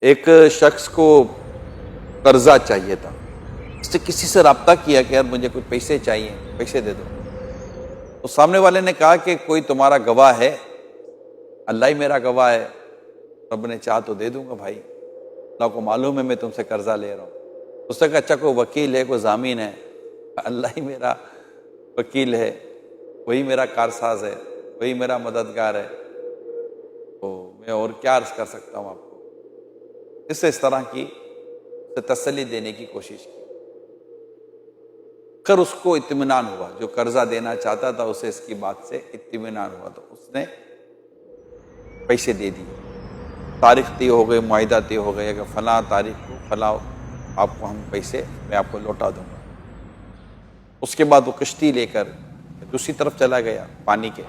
ایک شخص کو قرضہ چاہیے تھا، اس نے کسی سے رابطہ کیا کہ یار مجھے کچھ پیسے چاہیے، پیسے دے دو۔ تو سامنے والے نے کہا کہ کوئی تمہارا گواہ ہے؟ اللہ ہی میرا گواہ ہے، رب نے چاہا تو دے دوں گا بھائی، اللہ کو معلوم ہے میں تم سے قرضہ لے رہا ہوں۔ اس نے کہا اچھا کوئی وکیل ہے، کوئی ضامین ہے؟ اللہ ہی میرا وکیل ہے، وہی میرا کارساز ہے، وہی میرا مددگار ہے، تو میں اور کیا عرض کر سکتا ہوں آپ کو۔ اس طرح کی تسلی دینے کی کوشش کی، پھر اس کو اطمینان ہوا، جو قرضہ دینا چاہتا تھا اسے اس کی بات سے اطمینان ہوا، تو اس نے پیسے دے دیے۔ تاریخ طے ہو گئی، معاہدہ طے ہو گیا کہ فلاں تاریخ کو فلاں آپ کو ہم پیسے میں آپ کو لوٹا دوں گا۔ اس کے بعد وہ کشتی لے کر دوسری طرف چلا گیا پانی کے،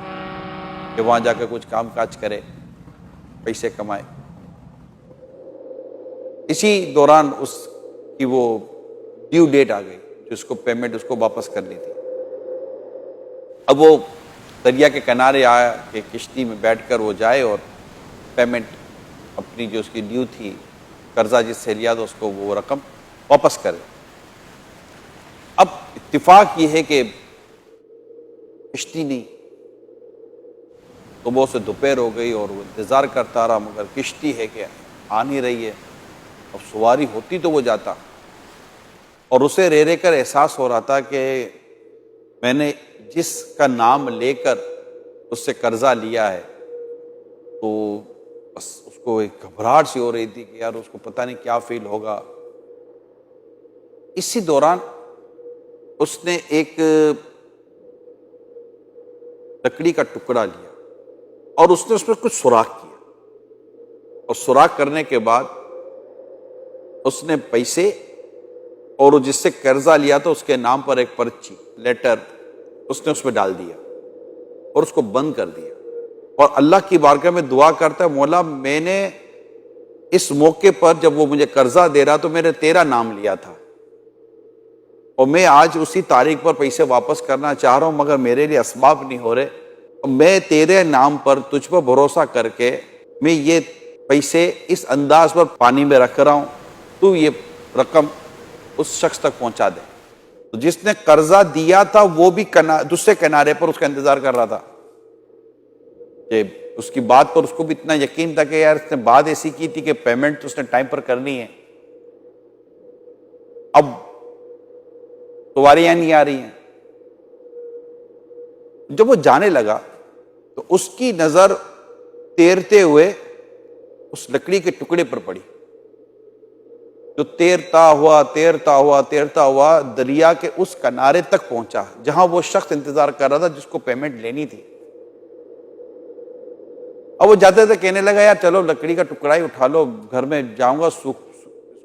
کہ وہاں جا کے کچھ کام کاج کرے، پیسے کمائے۔ اسی دوران اس کی وہ ڈیو ڈیٹ آ گئی، جو اس کو پیمنٹ اس کو واپس کرنی تھی۔ اب وہ دریا کے کنارے آیا کہ کشتی میں بیٹھ کر وہ جائے اور پیمنٹ اپنی جو اس کی ڈیو تھی، قرضہ جس سے لیا تھا اس کو وہ رقم واپس کرے۔ اب اتفاق یہ ہے کہ کشتی نہیں، صبح سے دوپہر ہو گئی اور وہ انتظار کرتا رہا، مگر کشتی ہے کہ آ نہیں رہی ہے۔ اب سواری ہوتی تو وہ جاتا، اور اسے رہ کر احساس ہو رہا تھا کہ میں نے جس کا نام لے کر اس سے قرضہ لیا ہے، تو بس اس کو ایک گھبراہٹ سی ہو رہی تھی کہ یار اس کو پتہ نہیں کیا فیل ہوگا۔ اسی دوران اس نے ایک لکڑی کا ٹکڑا لیا اور اس نے اس پر کچھ سوراخ کیا، اور سوراخ کرنے کے بعد اس نے پیسے اور جس سے قرضہ لیا تھا اس کے نام پر ایک پرچی لیٹر اس نے اس میں ڈال دیا اور اس کو بند کر دیا، اور اللہ کی بارگاہ میں دعا کرتا ہے مولا میں نے اس موقع پر جب وہ مجھے قرضہ دے رہا تو میں نے تیرا نام لیا تھا، اور میں آج اسی تاریخ پر پیسے واپس کرنا چاہ رہا ہوں، مگر میرے لیے اسباب نہیں ہو رہے۔ میں تیرے نام پر تجھ پر بھروسہ کر کے میں یہ پیسے اس انداز پر پانی میں رکھ رہا ہوں، تو یہ رقم اس شخص تک پہنچا دے۔ تو جس نے قرضہ دیا تھا وہ بھی دوسرے کنارے پر اس کا انتظار کر رہا تھا، کہ اس کی بات پر اس کو بھی اتنا یقین تھا کہ یار اس نے بات ایسی کی تھی کہ پیمنٹ تو اس نے ٹائم پر کرنی ہے۔ اب سواریاں نہیں آ رہی ہیں۔ جب وہ جانے لگا تو اس کی نظر تیرتے ہوئے اس لکڑی کے ٹکڑے پر پڑی، جو تیرتا ہوا دریا کے اس کنارے تک پہنچا جہاں وہ شخص انتظار کر رہا تھا جس کو پیمنٹ لینی تھی۔ اب وہ جاتے تھے کہنے لگا یار چلو لکڑی کا ٹکڑا ہی اٹھا لو، گھر میں جاؤں گا اس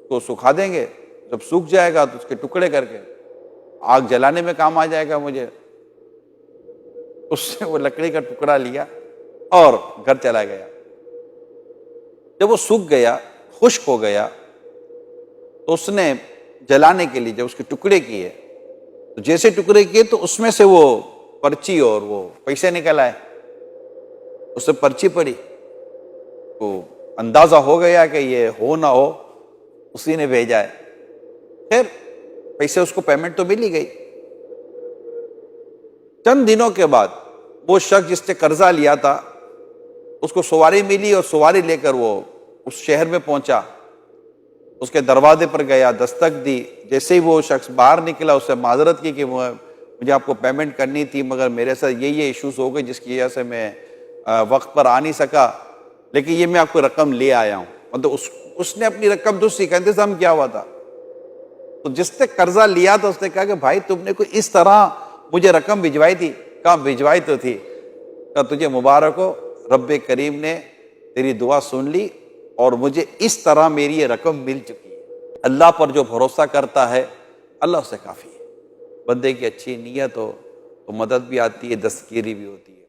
کو سکھا دیں گے، جب سوکھ جائے گا تو اس کے ٹکڑے کر کے آگ جلانے میں کام آ جائے گا مجھے۔ اس سے وہ لکڑی کا ٹکڑا لیا اور گھر چلا گیا۔ جب وہ سوکھ گیا، خشک ہو گیا، تو اس نے جلانے کے لیے جب اس کے ٹکڑے کیے تو جیسے ٹکڑے کیے تو اس میں سے وہ پرچی اور وہ پیسے نکل آئے۔ اس نے پرچی پڑھی تو اندازہ ہو گیا کہ یہ ہو نہ ہو اسی نے بھیجا ہے۔ خیر پیسے اس کو پیمنٹ تو مل ہی گئی۔ چند دنوں کے بعد وہ شخص جس نے قرضہ لیا تھا اس کو سواری ملی، اور سواری لے کر وہ اس شہر میں پہنچا، اس کے دروازے پر گیا، دستک دی۔ جیسے ہی وہ شخص باہر نکلا اس سے معذرت کی کہ مجھے آپ کو پیمنٹ کرنی تھی، مگر میرے ساتھ یہ ایشوز ہو گئے جس کی وجہ سے میں وقت پر آ نہیں سکا، لیکن یہ میں آپ کو رقم لے آیا ہوں۔ مطلب اس نے اپنی رقم دوسری کا انتظام کیا ہوا تھا۔ تو جس نے قرضہ لیا تھا اس نے کہا کہ بھائی تم نے کوئی اس طرح مجھے رقم بھجوائی تھی؟ کہاں بھجوائی تو تھی، کہا تجھے مبارک ہو، رب کریم نے تیری دعا سن لی اور مجھے اس طرح میری یہ رقم مل چکی ہے۔ اللہ پر جو بھروسہ کرتا ہے اللہ اسے کافی ہے۔ بندے کی اچھی نیت ہو تو مدد بھی آتی ہے، دستگیری بھی ہوتی ہے۔